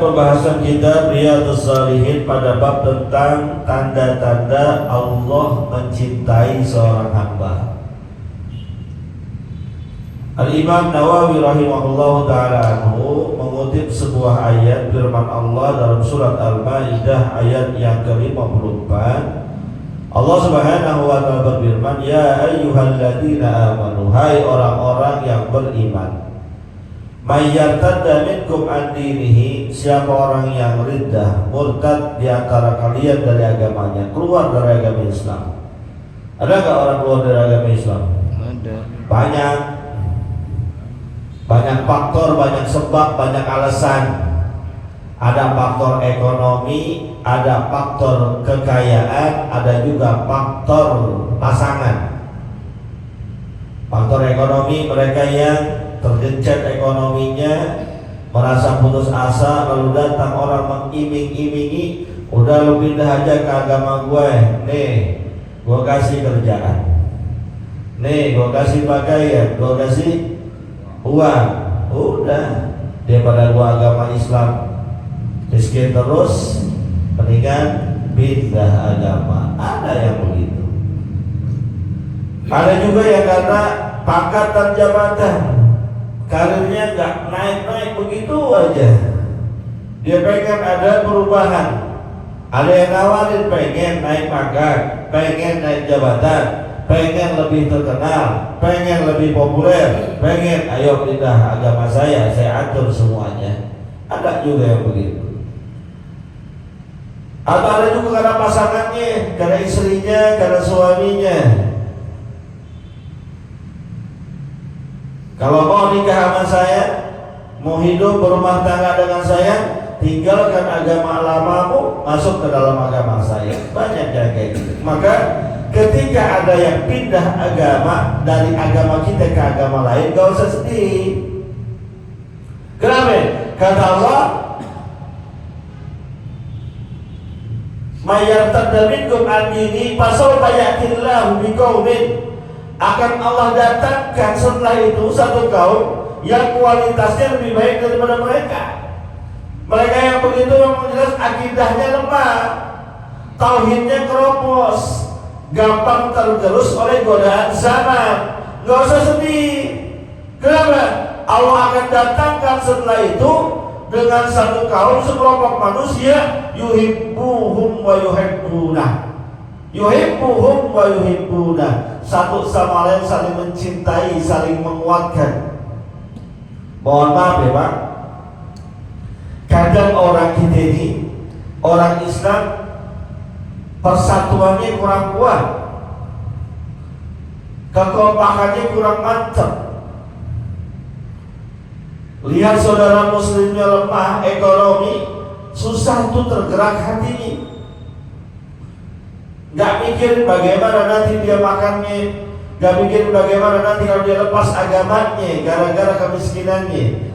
pembahasan kita Riyadhus Shalihin pada bab tentang tanda-tanda Allah mencintai seorang hamba. Al-Imam Nawawi rahimahullahu ta'ala anhu mengutip sebuah ayat firman Allah dalam surat Al-Maidah ayat yang ke-54. Allah Subhanahu wa ta'ala berfirman, ya ayyuhalladzina amanu, hai orang-orang yang beriman, may yartadda minkum an dinihi, siapa orang yang riddah, murtad di antara kalian dari agamanya, keluar dari agama Islam. Ada enggak orang keluar dari agama Islam? Ada. Banyak faktor, banyak sebab, banyak alasan. Ada faktor ekonomi, ada faktor kekayaan, ada juga faktor pasangan. Faktor ekonomi, mereka yang tergencet ekonominya, merasa putus asa, lalu datang orang mengiming-imingi, udah lu pindah aja ke agama gue, nih gue kasih kerjaan, nih gue kasih pakaian, gue kasih uang, udah daripada gue agama Islam miskin terus, mendingan pindah agama. Ada yang begitu. Ada juga yang karena pangkat dan jabatan, karirnya nggak naik-naik begitu aja, dia pengen ada perubahan. Ada yang nawarin pengen naik pangkat, pengen naik jabatan, pengen lebih terkenal, pengen lebih populer, pengen ayo pindah agama saya atur semuanya. Ada juga yang begitu. Atau ada juga karena pasangannya, karena istrinya, karena suaminya. Kalau mau nikah sama saya, mau hidup berumah tangga dengan saya, tinggalkan agama lamamu, masuk ke dalam agama saya. Banyak yang kayak gitu. Maka ketika ada yang pindah agama dari agama kita ke agama lain, gak usah sedih. Kenapa? Kata Allah, may yartadda minkum an dini fasawfa ya'tillahu biqaumin, akan Allah datangkan setelah itu satu kaum yang kualitasnya lebih baik daripada mereka. Mereka yang begitu memang jelas akidahnya lemah, tauhidnya keropos, gampang tergerus oleh godaan zaman. Gak usah sedih. Kenapa? Allah akan datangkan setelah itu dengan satu kaum, sekelompok manusia, yuhibbuhum wa yuhibbunah, yuhibbuhum wa yuhibbunah, satu sama lain saling mencintai, saling menguatkan. Mohon maaf ya Pak, kadang orang kita ini, orang Islam, persatuannya kurang kuat, kekompakannya kurang mantap. Lihat saudara muslimnya lemah ekonomi, susah tuh tergerak hatinya. Gak mikir bagaimana nanti dia makannya, gak mikir bagaimana nanti kalau dia lepas agamanya gara-gara kemiskinannya.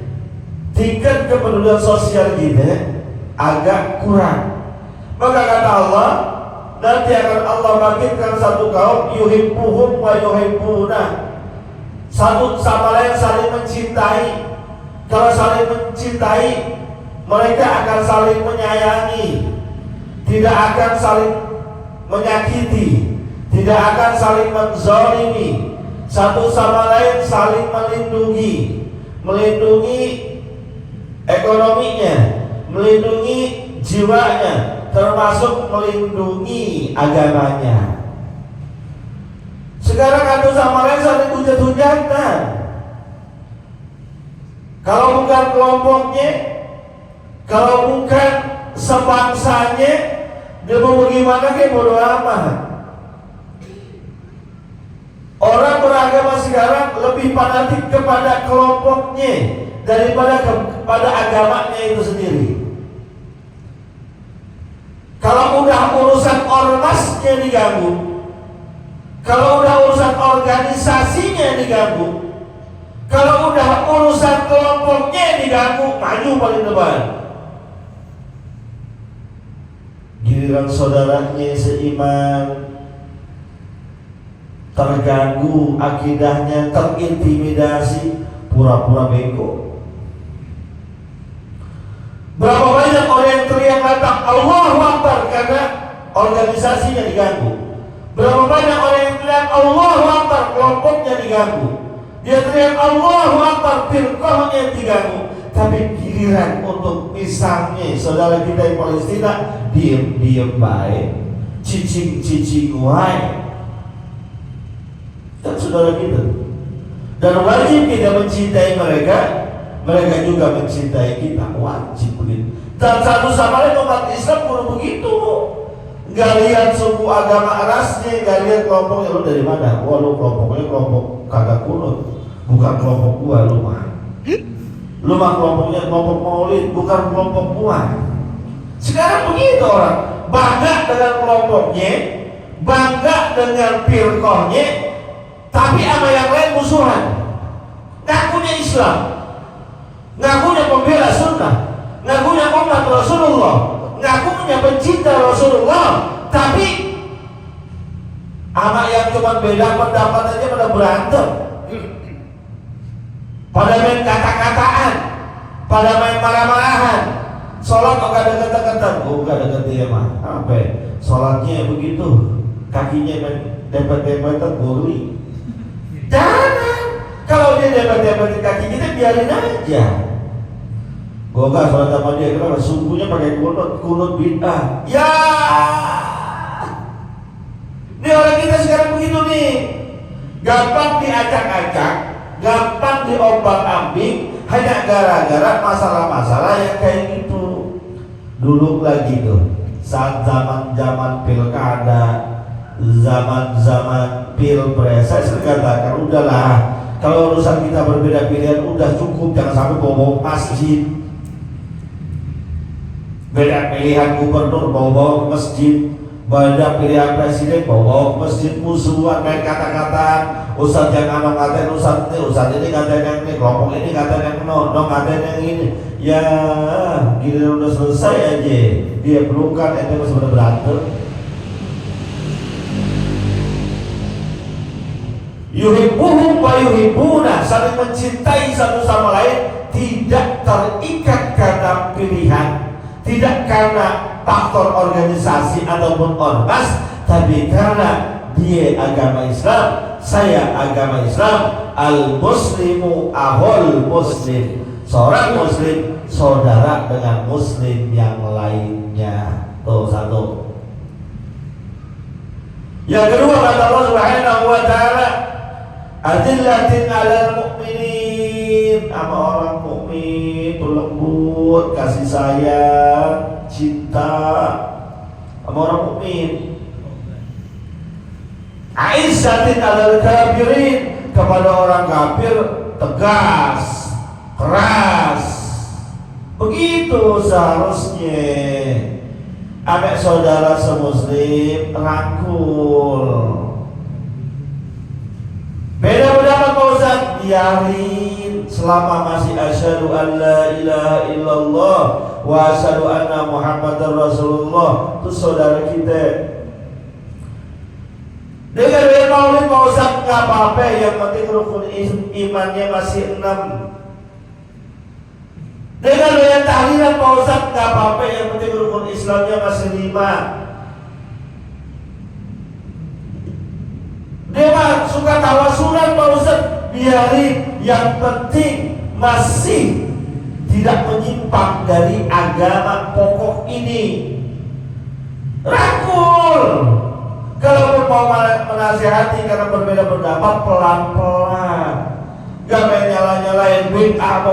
Tingkat kepedulian sosial kita agak kurang. Maka kata Allah, nanti akan Allah bangkitkan satu kaum, yuhibbuhum wa yuhibbunah, satu sama lain saling mencintai. Kalau saling mencintai, mereka akan saling menyayangi, tidak akan saling menyakiti, tidak akan saling menzalimi, satu sama lain saling melindungi, melindungi ekonominya, melindungi jiwanya, termasuk melindungi agamanya. Sekarang satu sama lain saling hujat-hujatan. Kalau bukan kelompoknya, kalau bukan sebangsanya, dia mau bagaimana kayak bodo amat. Orang beragama sekarang lebih fanatik kepada kelompoknya daripada kepada agamanya itu sendiri. Kalau udah urusan ormasnya diganggu, kalau udah urusan organisasinya diganggu, kalau udah urusan kelompoknya diganggu, maju paling depan. Giliran saudaranya seiman terganggu akidahnya, terintimidasi, pura-pura bego. Berapa yang teriak lantang Allahu Akbar karena organisasinya diganggu. Berapa banyak orang yang teriak Allahu Akbar, kelompoknya diganggu. Dia teriak Allahu Akbar, firqahnya diganggu. Tapi giliran untuk misalnya saudara kita yang Palestina diem baik, cicing wae. Dan saudara kita. Dan wajib kita mencintai mereka, mereka juga mencintai kita, wajib begitu. Dan satu sama lain umat Islam pun begitu. Gak lihat suku agama rasnya, gak lihat kelompoknya. Lu dari mana? Wah lu kelompoknya kelompok kagak kunut, bukan kelompok gua. Lu mah kelompoknya kelompok maulid, bukan kelompok gua. Sekarang begitu orang bangga dengan kelompoknya, bangga dengan firqahnya, tapi sama yang lain musuhan. Ngakunya Islam, ngakunya pembela sunnah, ngakunya umat Rasulullah, ngakunya pencinta Rasulullah, tapi anak yang cuma beda pendapat aja pada berantem, pada main kata-kataan, pada main marah-marahan. Sholat kok gak deket-deketan? Oh gak deket dia mah. Apa? Sholatnya begitu, kakinya main dempet-dempetan goli. Jangan. Kalau dia dempet-dempetin kaki kita biarin aja. Gue gak sholat sama dia, kenapa? Sungguhnya pakai kunut bid'ah. Ya, ini orang kita sekarang begitu nih, gampang diacak-acak, gampang diombang-ambing, hanya gara-gara masalah-masalah yang kayak gitu. Dulu lagi tuh, saat zaman pilkada, zaman pilpres, saya sering katakan udahlah, kalau urusan kita berbeda pilihan udah cukup, jangan sampai bawa masjid. Beda pilihan gubernur bawa ke masjid, beda pilihan presiden bawa ke masjid, musuhan main kata-kataan. Ustadz yang anak ngatain ustadz ini ngatain yang ini, kelompok ini ngatain yang no ngatain yang ini. Ya gila udah selesai aja, dia pelukan itu masih pada berantem. Yuhibbuhum wa yuhibbuna, saling mencintai satu sama lain, tidak terikat karena pilihan, tidak karena faktor organisasi ataupun ormas, tapi karena dia agama Islam, saya agama Islam. Al-muslimu ahul muslim, seorang muslim saudara dengan muslim yang lainnya. Tuh satu. Yang kedua kata Allah Subhanahu wa taala, adillatin 'alal mu'minin, sama orang mukmin berlembut, kasih sayang, cinta sama orang mukmin. Aizzatin 'alal kafirin, kepada orang kafir tegas, keras. Begitu seharusnya. Anak saudara semuslim rangkul. Beda pendapat Pak Ustaz, biarin selama masih asyhadu an la ilaha illallah wa asyhadu anna muhammadar rasulullah. Itu saudara kita. Dengan doa maulid Pak Ustaz nggak apa-apa, yang penting rukun imannya masih 6. Dengan doa tahlilan Pak Ustaz nggak apa-apa, yang penting rukun Islamnya masih 5. Dia mah suka tawasulan Pak Ustaz, biarin, yang penting masih tidak menyimpang dari agama pokok ini. Rangkul. Kalau mau menasihati karena berbeda pendapat, pelan-pelan. Gak main nyala-nyalain bid'ah,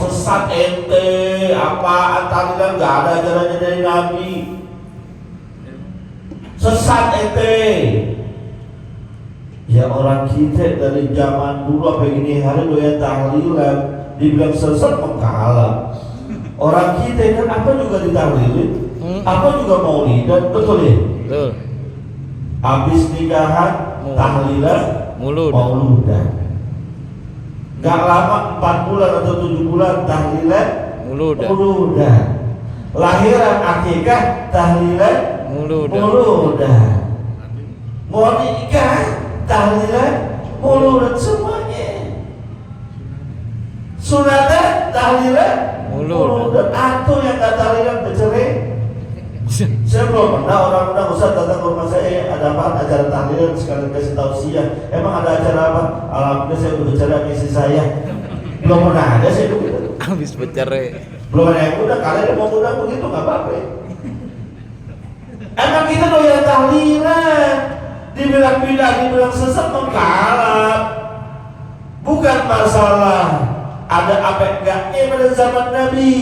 sesat ente, apaan tahlilan, gak ada ajarannya dari Nabi. Sesat ente. Ya orang kita dari zaman dulu apa ini hari doyan tahlilan, dibilang sesat mengkalah. Orang kita kan apa juga ditahlilin, apa juga maulidan, betul ya? Betul. Habis nikahan, tahlilan, mauludan. Gak lama 4 bulan atau 7 bulan tahlilan, mauludan. Lahiran akikah, tahlilan, mauludan. Mau nikah, tahlilan, mauludan, semuanya. Sunatan, tahlilan, mauludan. Atau yang gak tahlilan bercerai, belum pernah orang-orang Ustaz datang ke rumah saya, ada apa? Acara tahlilan sekalian kasih tausiah. Emang ada acara apa? Alhamdulillah saya berbicara misi saya. Belum pernah ada saya begitu. Habis bercerai. Belum ada yang udah, kalian mau muda begitu nggak apa-apa. Emang kita doyan tahlilan, dibilang bidah, dibilang sesat mengkalap. Bukan masalah ada apa enggaknya pada zaman Nabi.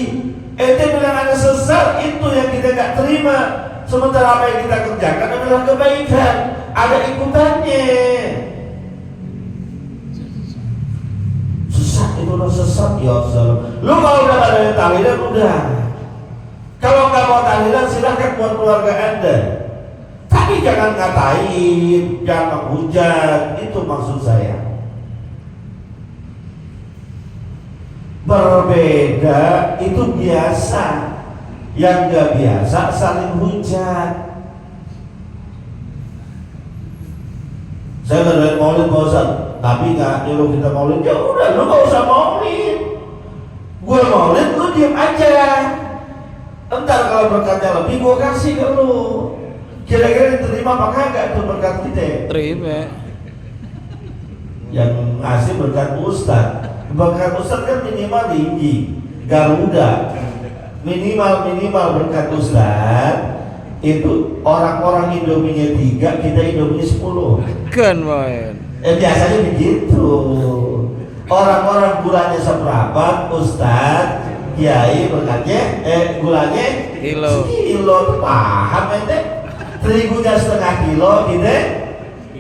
Ente bilang ada sesat, itu yang kita nggak terima. Sementara apa yang kita kerjakan adalah kebaikan, ada ikutannya. Sesat itu udah sesat ya Allah. Lu kalau udah ada yang tahlilan udah. Kalau nggak mau tahlilan silahkan buat keluarga Anda. Tapi jangan ngatain, jangan menghujat, itu maksud saya. Berbeda itu biasa, yang gak biasa saling hujat. Saya nggak maulid Pak Ustaz, Nabi nggak nyuruh kita maulid. Ya udah, lu nggak usah maulid. Gue maulid, lu diem aja. Entar kalau berkatnya lebih, gue kasih ke lu. Kira-kira diterima apa kagak tuh berkat kita? Terima. Yang ngasih berkat Ustaz. Berkat Ustaz kan minimal tinggi, Garuda. Minimal berkat Ustaz itu orang-orang Indominya 3, kita Indominya 10. Kan main. Biasanya begitu. Orang-orang gulanya seberapa, Ustaz, Kiai berkatnya, gulanya sekilo, paham ente? Terigunya setengah kilo, gitu.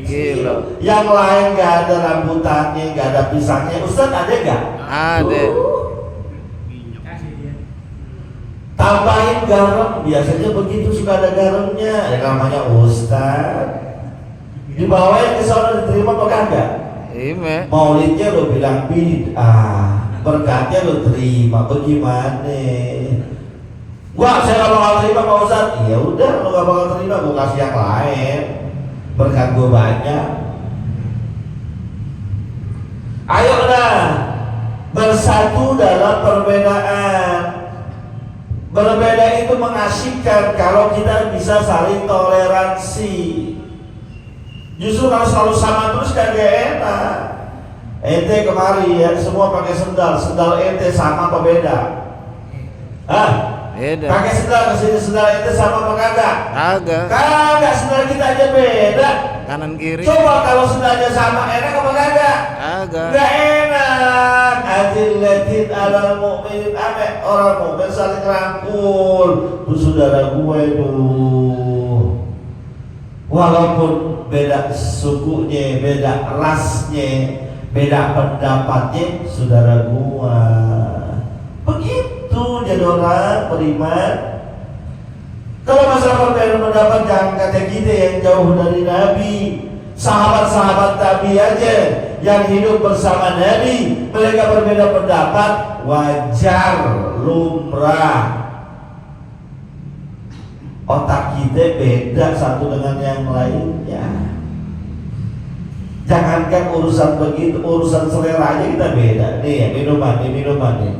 Kilo. Yang lain nggak ada rambutannya, nggak ada pisangnya. Ustaz ada nggak? Ada. Tambahin garam, biasanya begitu suka ada garamnya. Yang namanya Ustaz. Dibawain ke sana diterima apa kagak? Iya. Maulidnya lo bilang bid'ah, berkatnya lo terima, bagaimana? Wah, saya nggak bakal terima Pak Ustaz. Ya udah, lo nggak bakal terima, gue kasih yang lain. Berkat gue banyak. Ayo dah bersatu dalam perbedaan. Berbeda itu mengasyikkan kalau kita bisa saling toleransi. Justru kalau selalu sama terus kagak enak. Ente kemari ya, semua pakai sendal. Sendal ente sama apa beda? Hah? Beda. Pakai sendal kesini, sendal ente sama apa kagak? Kagak. Kagak, sendal kita aja beda. Kanan kiri. Coba kalau sendalnya sama, enak apa kagak? Kagak. Gak enak. Adillatin alal mu'min, ame orang mu'min saling rangkul. Tuh saudara gue itu, walaupun beda sukunya, beda rasnya, beda pendapatnya, saudara gua. Begitu jadi orang beriman. Kalau masalah perbedaan pendapat, jangan kata kita yang jauh dari Nabi. Sahabat-sahabat Nabi aja yang hidup bersama Nabi, mereka berbeda pendapat, wajar, lumrah. Otak kita beda satu dengan yang lainnya. Jangankan urusan begitu, urusan selera aja kita beda. Nih minuman nih.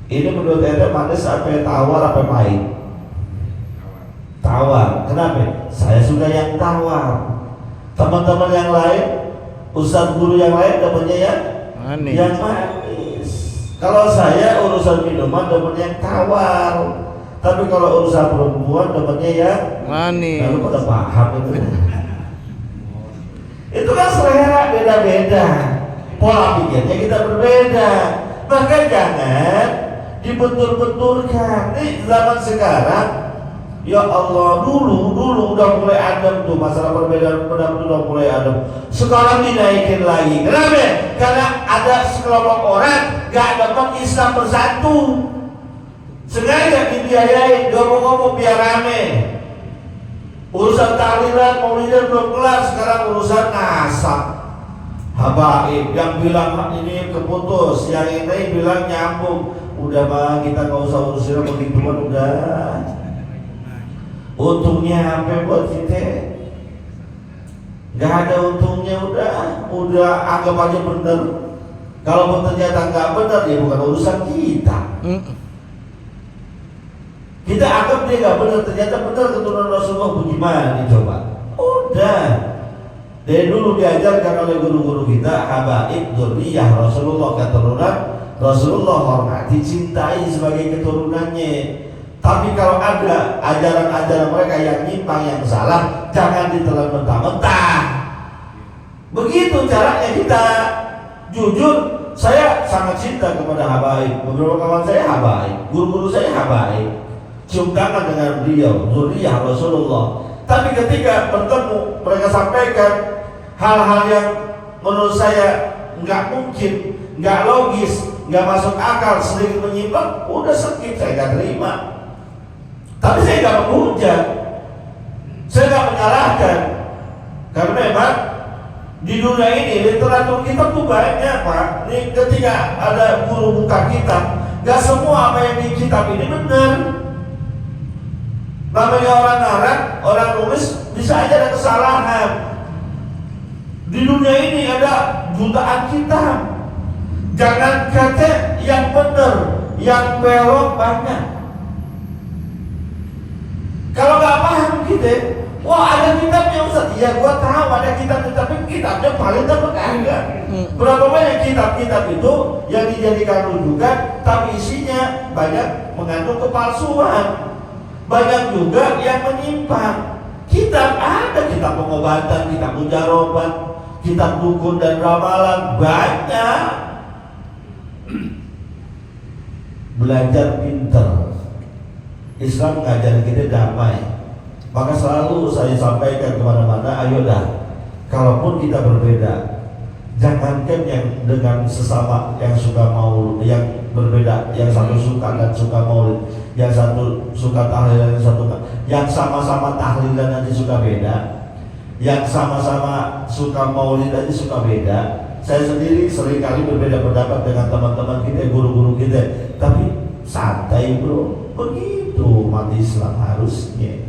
Ini menurut ente manis apa tawar apa pahit? Tawar. Kenapa? Saya suka yang tawar. Teman-teman yang lain, ustadz guru yang lain temannya yang manis. Yang manis. Kalau saya urusan minuman temannya yang tawar. Tapi kalau urusan perempuan temannya yang manis. Lalu pada paham itu. Itu kan selera beda-beda. Pola pikirnya kita berbeda. Maka jangan dibentur-benturkan. Nih zaman sekarang, ya Allah, dulu udah mulai adem tuh masalah perbedaan pendapat, udah mulai adem. Sekarang dinaikin lagi. Kenapa? Karena ada sekelompok orang gak dapat Islam bersatu. Sengaja dibiayain, ngomong-ngomong biar rame. Urusan tahlilan, maulidan belum kelar, sekarang urusan nasab. Habaib yang bilang ini keputus, yang ini bilang nyambung. Udah mah kita nggak usah urusin begituan, udah. Untungnya apa buat kita? Gak ada untungnya, udah anggap aja bener. Kalau ternyata nggak bener, ya bukan urusan kita. Kita anggap dia nggak benar, ternyata benar keturunan Rasulullah. Bagaimana nih coba? Udah dari dulu diajarkan oleh guru-guru kita, habaib dzurriyyah Rasulullah, keturunan Rasulullah, hormati, cintai sebagai keturunannya. Tapi kalau ada ajaran-ajaran mereka yang nyimpang, yang salah, jangan ditelan mentah-mentah. Begitu caranya kita. Jujur, saya sangat cinta kepada habaib. Beberapa kawan saya habaib, guru-guru saya habaib, cium tangan dengan beliau, dzurriyyah Rasulullah. Tapi ketika bertemu, mereka sampaikan hal-hal yang menurut saya nggak mungkin, nggak logis, nggak masuk akal, sedikit menyimpang, udah skip, saya nggak terima. Tapi saya nggak menghujat, saya nggak menyalahkan, karena memang di dunia ini literatur kitab tuh banyak, Pak. Nih, ketika ada guru buka kitab, nggak semua apa yang di kitab ini benar. Namanya orang ngarang, orang nulis, bisa aja ada kesalahan. Di dunia ini ada jutaan kitab. Jangan kata yang benar, yang belok banyak. Kalau nggak paham kita, wah ada kitabnya Ustaz. Iya gua tahu ada kitab, tapi kitabnya paling tak enggak. Berapa banyak kitab-kitab itu yang dijadikan rujukan, tapi isinya banyak mengandung kepalsuan. Banyak juga yang menyimpang. Kitab ada, kitab pengobatan, kitab mujarobat, kitab dukun dan ramalan, banyak. Belajar pinter. Islam mengajar kita damai. Maka selalu saya sampaikan kemana-mana, ayo dah, kalaupun kita berbeda, jangankan yang dengan sesama yang suka maulid, yang berbeda, yang satu suka dan suka maulid, yang satu suka tahlilan, yang satu yang sama-sama tahlilan aja suka beda, yang sama-sama suka maulid aja suka beda. Saya sendiri seringkali berbeda pendapat dengan teman-teman kita, guru-guru kita, tapi santai bro, begitu umat Islam harusnya.